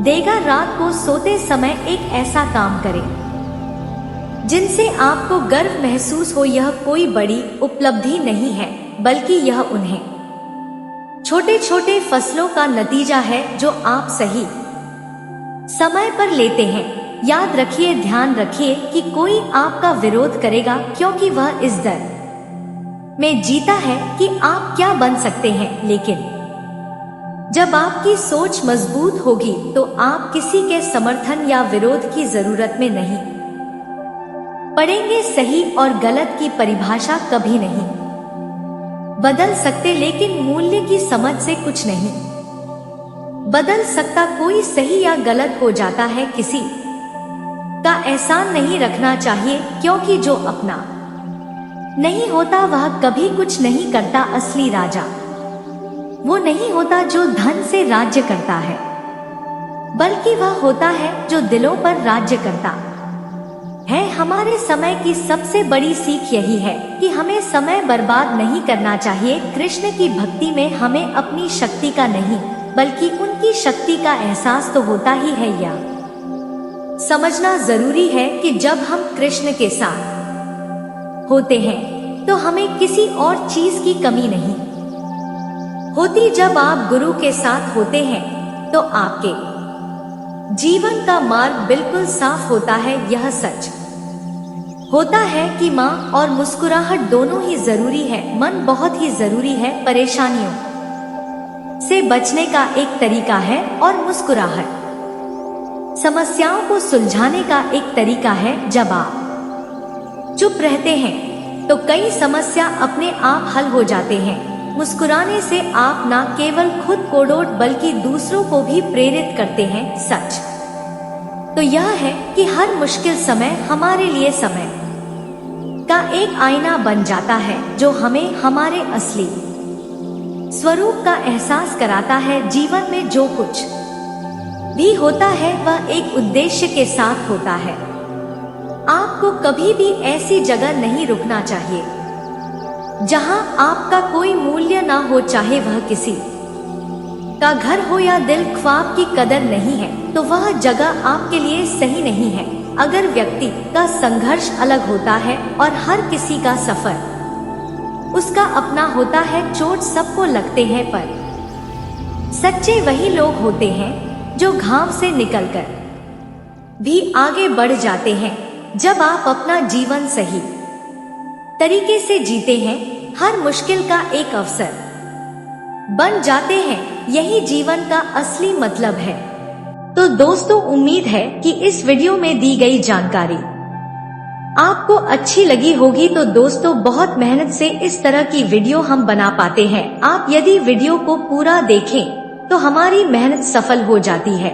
देगा। रात को सोते समय एक ऐसा काम करें जिनसे आपको गर्व महसूस हो। यह कोई बड़ी उपलब्धि नहीं है, बल्कि यह उन्हें छोटे छोटे फसलों का नतीजा है जो आप सही समय पर लेते हैं। याद रखिए, ध्यान रखिए कि कोई आपका विरोध करेगा, क्योंकि वह इस डर में जीता है कि आप क्या बन सकते हैं। लेकिन जब आपकी सोच मजबूत होगी तो आप किसी के समर्थन या विरोध की जरूरत में नहीं पड़ेंगे। सही और गलत की परिभाषा कभी नहीं बदल सकते, लेकिन मूल्य की समझ से कुछ नहीं बदल सकता। कोई सही या गलत हो जाता है, किसी का एहसान नहीं रखना चाहिए, क्योंकि जो अपना नहीं होता वह कभी कुछ नहीं करता। असली राजा वो नहीं होता जो धन से राज्य करता है, बल्कि वह होता है जो दिलों पर राज्य करता है। हमारे समय की सबसे बड़ी सीख यही है कि हमें समय बर्बाद नहीं करना चाहिए। कृष्ण की भक्ति में हमें अपनी शक्ति का नहीं बल्कि उनकी शक्ति का एहसास तो होता ही है। यह समझना जरूरी है कि जब हम कृष्ण के साथ होते हैं तो हमें किसी और चीज की कमी नहीं होती। जब आप गुरु के साथ होते हैं तो आपके जीवन का मार्ग बिल्कुल साफ होता है। यह सच होता है कि माँ और मुस्कुराहट दोनों ही जरूरी है। मन बहुत ही जरूरी है। परेशानियों से बचने का एक तरीका है और मुस्कुराहट समस्याओं को सुलझाने का एक तरीका है। जब आप चुप रहते हैं तो कई समस्या अपने आप हल हो जाते हैं। मुस्कुराने से आप न केवल खुद को बल्कि दूसरों को भी प्रेरित करते हैं। सच तो यह है कि हर मुश्किल समय हमारे लिए समय का एक आईना बन जाता है, जो हमें हमारे असली स्वरूप का एहसास कराता है। जीवन में जो कुछ भी होता है वह एक उद्देश्य के साथ होता है। आपको कभी भी ऐसी जगह नहीं रुकना चाहिए जहां आपका कोई मूल्य ना हो, चाहे वह किसी का घर हो या दिल। ख्वाब की कदर नहीं है तो वह जगह आपके लिए सही नहीं है। अगर व्यक्ति का संघर्ष अलग होता है और हर किसी का सफर उसका अपना होता है, चोट सबको लगते हैं, पर सच्चे वही लोग होते हैं जो घाव से निकलकर भी आगे बढ़ जाते हैं। जब आप अपना जीवन सही तरीके से जीते हैं, हर मुश्किल का एक अवसर बन जाते हैं। यही जीवन का असली मतलब है। तो दोस्तों, उम्मीद है कि इस वीडियो में दी गई जानकारी आपको अच्छी लगी होगी। तो दोस्तों, बहुत मेहनत से इस तरह की वीडियो हम बना पाते हैं। आप यदि वीडियो को पूरा देखें तो हमारी मेहनत सफल हो जाती है।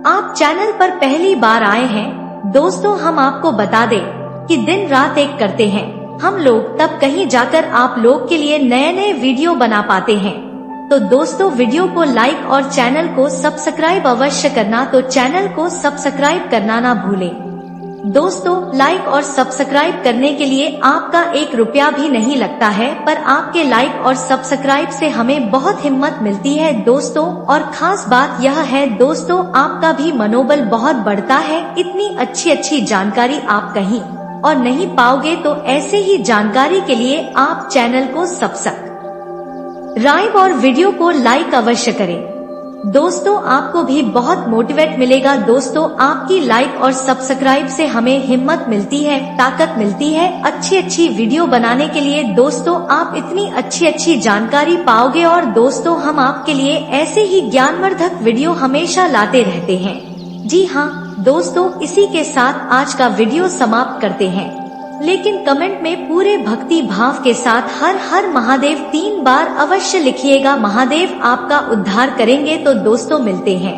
आप चैनल पर पहली बार आए हैं दोस्तों, हम आपको बता दें कि दिन रात एक करते हैं हम लोग, तब कहीं जाकर आप लोग के लिए नए नए वीडियो बना पाते हैं। तो दोस्तों, वीडियो को लाइक और चैनल को सब्सक्राइब अवश्य करना। तो चैनल को सब्सक्राइब करना ना भूलें। दोस्तों, लाइक और सब्सक्राइब करने के लिए आपका 1 रुपया भी नहीं लगता है, पर आपके लाइक और सब्सक्राइब से हमें बहुत हिम्मत मिलती है दोस्तों। और खास बात यह है दोस्तों, आपका भी मनोबल बहुत बढ़ता है। इतनी अच्छी अच्छी जानकारी आप कहीं और नहीं पाओगे। तो ऐसे ही जानकारी के लिए आप चैनल को सब्सक्राइब और वीडियो को लाइक अवश्य करें। दोस्तों, आपको भी बहुत मोटिवेट मिलेगा। दोस्तों, आपकी लाइक और सब्सक्राइब से हमें हिम्मत मिलती है, ताकत मिलती है अच्छी अच्छी वीडियो बनाने के लिए। दोस्तों, आप इतनी अच्छी अच्छी जानकारी पाओगे और दोस्तों, हम आपके लिए ऐसे ही ज्ञानवर्धक वीडियो हमेशा लाते रहते हैं। जी हाँ दोस्तों, इसी के साथ आज का वीडियो समाप्त करते हैं, लेकिन कमेंट में पूरे भक्ति भाव के साथ हर हर महादेव 3 बार अवश्य लिखिएगा। महादेव आपका उद्धार करेंगे। तो दोस्तों, मिलते हैं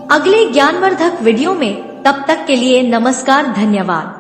अगले ज्ञानवर्धक वीडियो में। तब तक के लिए नमस्कार, धन्यवाद।